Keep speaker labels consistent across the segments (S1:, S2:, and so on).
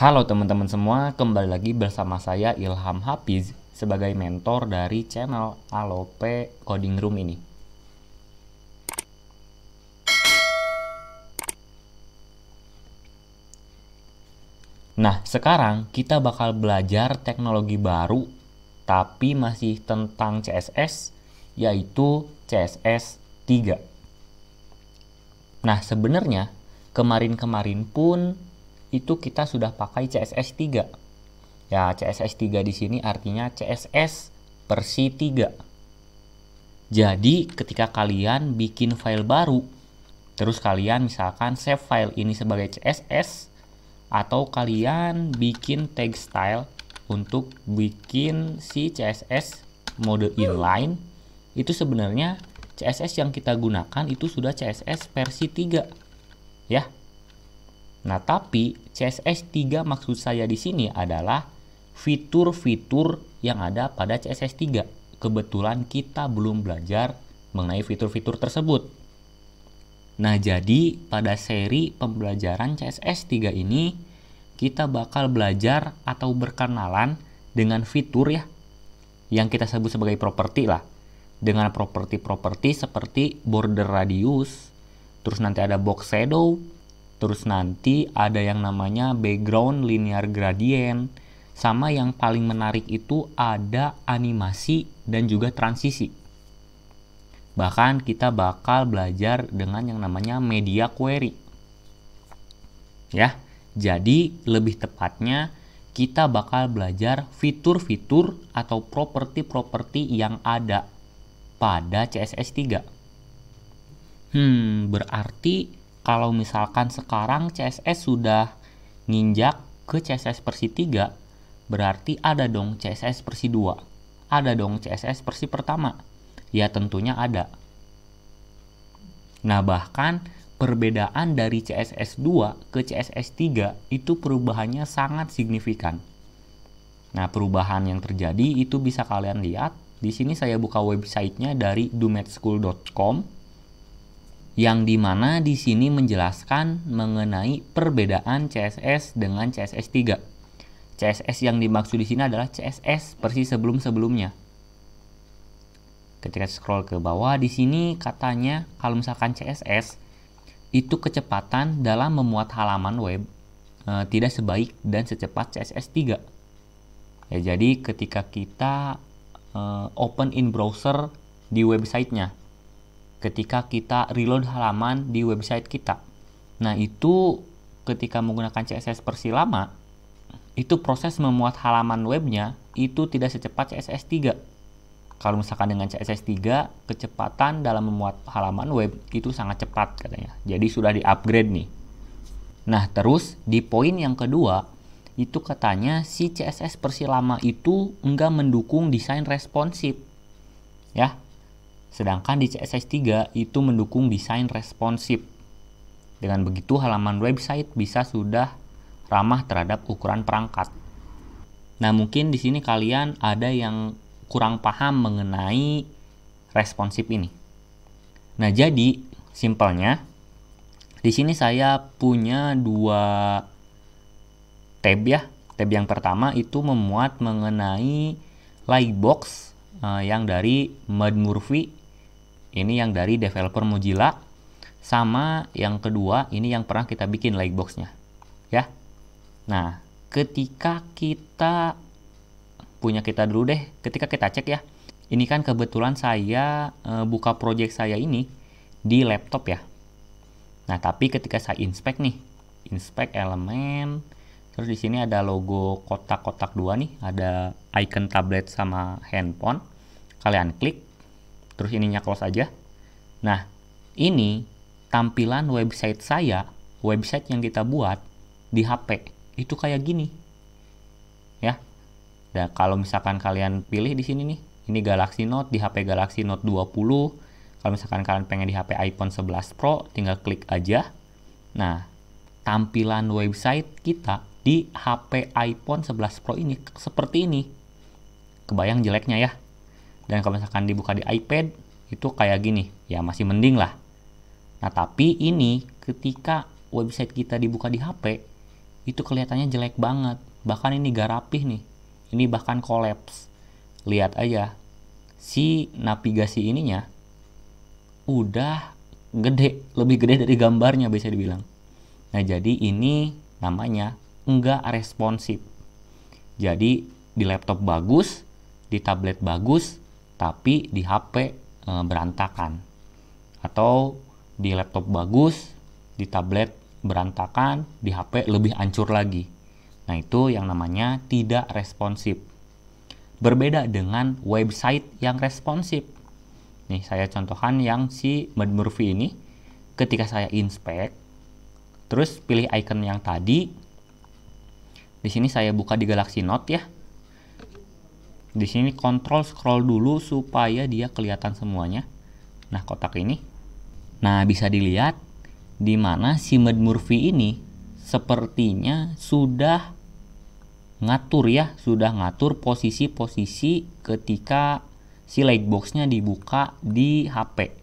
S1: Halo teman-teman semua, kembali lagi bersama saya Ilham Hafiz sebagai mentor dari channel Alope Coding Room ini. Nah, sekarang kita bakal belajar teknologi baru tapi masih tentang CSS, yaitu CSS 3. Nah, sebenarnya kemarin-kemarin pun itu kita sudah pakai CSS 3. Ya, CSS 3 di sini artinya CSS versi 3. Jadi, ketika kalian bikin file baru, terus kalian misalkan save file ini sebagai CSS, atau kalian bikin tag style untuk bikin si CSS mode inline, itu sebenarnya CSS yang kita gunakan itu sudah CSS versi 3. Ya. Nah, tapi CSS 3 maksud saya di sini adalah fitur-fitur yang ada pada CSS 3. Kebetulan kita belum belajar mengenai fitur-fitur tersebut. Nah, jadi pada seri pembelajaran CSS 3 ini kita bakal belajar atau berkenalan dengan fitur ya yang kita sebut sebagai properti lah. Dengan properti-properti seperti border radius, terus nanti ada box shadow, terus nanti ada yang namanya background linear gradient, sama yang paling menarik itu ada animasi dan juga transisi. Bahkan kita bakal belajar dengan yang namanya media query. Ya, jadi lebih tepatnya kita bakal belajar fitur-fitur atau properti-properti yang ada pada CSS 3. Berarti kalau misalkan sekarang CSS sudah nginjak ke CSS versi 3, berarti ada dong CSS versi 2. Ada dong CSS versi pertama. Ya tentunya ada. Nah, bahkan perbedaan dari CSS 2 ke CSS 3 itu perubahannya sangat signifikan. Nah, perubahan yang terjadi itu bisa kalian lihat. Di sini saya buka websitenya dari domatschool.com, yang dimana di sini menjelaskan mengenai perbedaan CSS dengan CSS 3. CSS yang dimaksud di sini adalah CSS versi sebelum-sebelumnya. Ketika scroll ke bawah di sini katanya kalau misalkan CSS itu kecepatan dalam memuat halaman web tidak sebaik dan secepat CSS 3. Ya, jadi ketika kita open in browser di websitenya, ketika kita reload halaman di website kita, nah itu ketika menggunakan CSS versi lama, itu proses memuat halaman webnya itu tidak secepat CSS 3. Kalau misalkan dengan CSS 3, kecepatan dalam memuat halaman web itu sangat cepat katanya. Jadi sudah di-upgrade nih. Nah, terus di poin yang kedua, itu katanya si CSS versi lama itu enggak mendukung desain responsif. Ya. Sedangkan di CSS 3 itu mendukung desain responsif. Dengan begitu halaman website bisa sudah ramah terhadap ukuran perangkat. Nah, mungkin di sini kalian ada yang kurang paham mengenai responsif ini. Nah, jadi simpelnya di sini saya punya dua tab ya. Tab yang pertama itu memuat mengenai Lightbox yang dari Mudmurphy, ini yang dari developer Mozilla, sama yang kedua ini yang pernah kita bikin Lightbox-nya ya. Nah, ketika kita punya kita dulu deh, ketika kita cek ya, ini kan kebetulan saya buka project saya ini di laptop ya. Nah, tapi ketika saya inspect nih, inspect elemen, terus di sini ada logo kotak-kotak dua nih, ada icon tablet sama handphone. Kalian klik, terus ininya close aja. Nah, ini tampilan website saya, website yang kita buat di HP itu kayak gini. Ya. Dan kalau misalkan kalian pilih di sini nih, ini Galaxy Note di HP Galaxy Note 20. Kalau misalkan kalian pengen di HP iPhone 11 Pro, tinggal klik aja. Nah, tampilan website kita di HP iPhone 11 Pro ini seperti ini. Kebayang jeleknya ya. Dan kalau misalkan dibuka di iPad, itu kayak gini. Ya masih mending lah. Nah, tapi ini ketika website kita dibuka di HP, itu kelihatannya jelek banget. Bahkan ini gak rapih nih. Ini bahkan kolaps. Lihat aja, si navigasi ininya udah gede, lebih gede dari gambarnya bisa dibilang. Nah, jadi ini namanya enggak responsif. Jadi di laptop bagus, di tablet bagus, tapi di HP berantakan. Atau di laptop bagus, di tablet berantakan, di HP lebih hancur lagi. Nah, itu yang namanya tidak responsif. Berbeda dengan website yang responsif. Nih, saya contohkan yang si Murphy ini. Ketika saya inspect, terus pilih icon yang tadi. Di sini saya buka di Galaxy Note ya. Di sini kontrol scroll dulu supaya dia kelihatan semuanya. Nah, kotak ini. Nah, bisa dilihat di mana si Murphy ini sepertinya sudah ngatur posisi-posisi ketika si lightbox-nya dibuka di HP.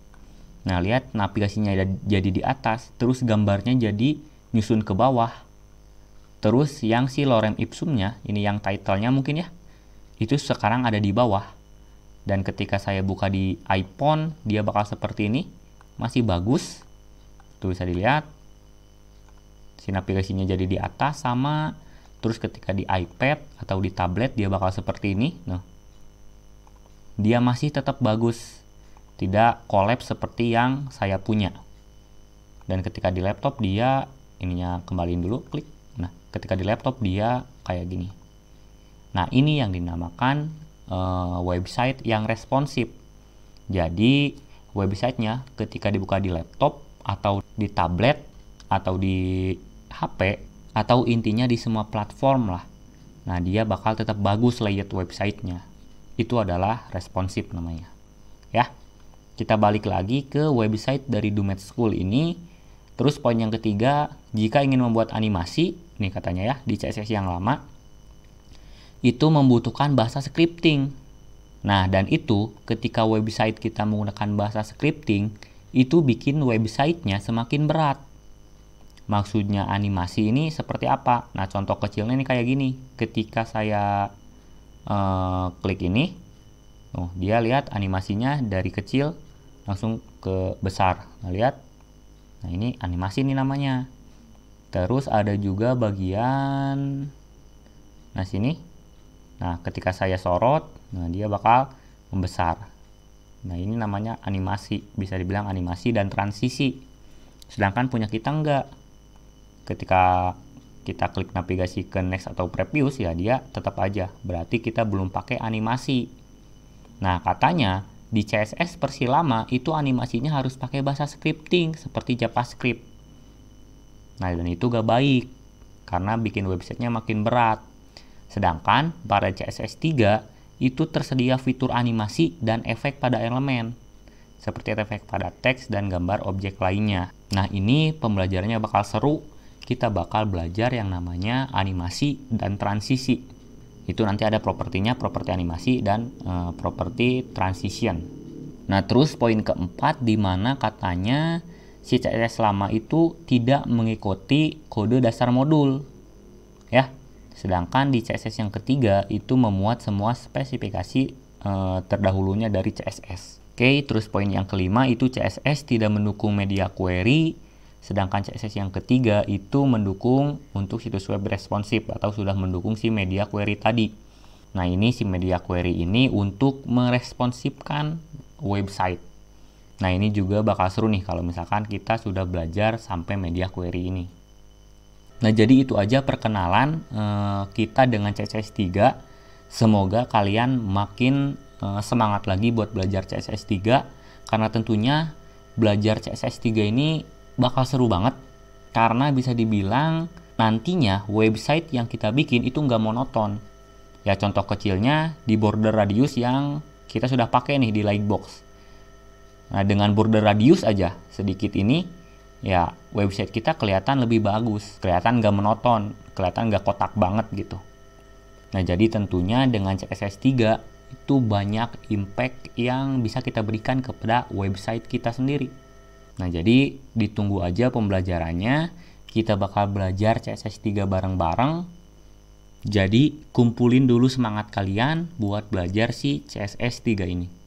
S1: Nah, lihat navigasinya jadi di atas, terus gambarnya jadi nyusun ke bawah. Terus yang si lorem ipsumnya, ini yang title-nya mungkin ya, itu sekarang ada di bawah. Dan ketika saya buka di iPhone, dia bakal seperti ini, masih bagus. Tuh bisa dilihat, si navigasinya jadi di atas sama. Terus ketika di iPad atau di tablet dia bakal seperti ini. Nah, dia masih tetap bagus, tidak kolaps seperti yang saya punya. Dan ketika di laptop dia, ininya kembaliin dulu, klik. Nah, ketika di laptop dia kayak gini. Nah, ini yang dinamakan website yang responsif. Jadi websitenya ketika dibuka di laptop atau di tablet atau di HP atau intinya di semua platform lah. Nah, dia bakal tetap bagus layout websitenya. Itu adalah responsif namanya. Ya, kita balik lagi ke website dari Domain School ini. Terus poin yang ketiga, jika ingin membuat animasi, nih katanya ya, di CSS yang lama, itu membutuhkan bahasa scripting. Nah, dan itu ketika website kita menggunakan bahasa scripting, itu bikin websitenya semakin berat. Maksudnya animasi ini seperti apa? Nah, contoh kecilnya ini kayak gini. Ketika saya klik ini, dia lihat animasinya dari kecil langsung ke besar. Nah, lihat. Nah, ini animasi ini namanya. Terus ada juga bagian, nah sini. Nah, ketika saya sorot, nah dia bakal membesar. Nah, ini namanya animasi. Bisa dibilang animasi dan transisi. Sedangkan punya kita enggak. Ketika kita klik navigasi ke next atau previous, ya dia tetap aja. Berarti kita belum pakai animasi. Nah, katanya di CSS versi lama itu animasinya harus pakai bahasa scripting seperti JavaScript. Nah, dan itu gak baik karena bikin websitenya makin berat. Sedangkan pada CSS 3 itu tersedia fitur animasi dan efek pada elemen seperti efek pada teks dan gambar objek lainnya. Nah, ini pembelajarannya bakal seru. Kita bakal belajar yang namanya animasi dan transisi. Itu nanti ada propertinya, properti animasi dan properti transition. Nah, terus poin keempat di mana katanya si CSS lama itu tidak mengikuti kode dasar modul. Ya. Sedangkan di CSS yang ketiga itu memuat semua spesifikasi terdahulunya dari CSS. Oke, terus poin yang kelima itu CSS tidak mendukung media query. Sedangkan CSS yang ketiga itu mendukung untuk situs web responsif atau sudah mendukung si media query tadi. Nah, ini si media query ini untuk meresponsifkan website. Nah, ini juga bakal seru nih kalau misalkan kita sudah belajar sampai media query ini. Nah, jadi itu aja perkenalan kita dengan CSS 3. Semoga kalian makin semangat lagi buat belajar CSS 3 karena tentunya belajar CSS 3 ini bakal seru banget karena bisa dibilang nantinya website yang kita bikin itu nggak monoton. Ya, contoh kecilnya di border radius yang kita sudah pakai nih di Lightbox. Nah, dengan border radius aja sedikit ini, ya website kita kelihatan lebih bagus, kelihatan nggak monoton, kelihatan nggak kotak banget gitu. Nah, jadi tentunya dengan CSS 3 itu banyak impact yang bisa kita berikan kepada website kita sendiri. Nah, jadi ditunggu aja pembelajarannya kita bakal belajar CSS3 bareng-bareng. Jadi kumpulin dulu semangat kalian buat belajar si CSS3 ini.